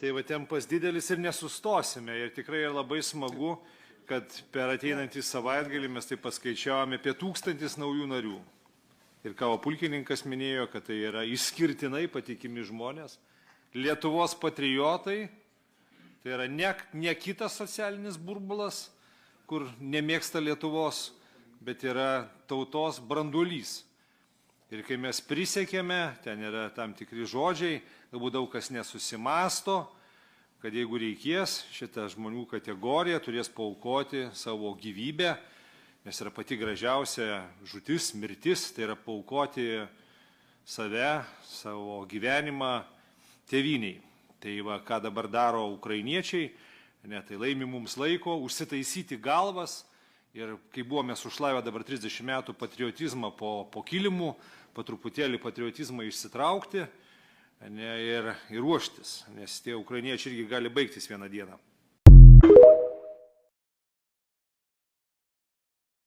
Tai va tempas didelis ir nesustosime. Ir tikrai labai smagu, kad per ateinantį savaitgalį mes tai paskaičiavome apie 1000 naujų narių. Ir ką pulkininkas minėjo, kad tai yra išskirtinai patikimi žmonės. Lietuvos patriotai, tai yra ne kitas socialinis burbulas, kur nemėgsta Lietuvos, bet yra tautos branduolys. Ir kai mes prisiekėme, ten yra tam tikri žodžiai, galbūt daug kas nesusimasto, kad jeigu reikės, šitą žmonių kategoriją turės paaukoti savo gyvybę, nes yra pati gražiausia žūtis, mirtis, tai yra paaukoti save, savo gyvenimą tėviniai. Tai va, ką dabar daro ukrainiečiai, tai laimi mums laiko užsitaisyti galvas. Ir kai buvome sušlavę dabar 30 metų patriotizmą po kilimų, po truputėlį patriotizmą išsitraukti ir ruoštis, nes tie ukrainiečiai irgi gali baigtis vieną dieną.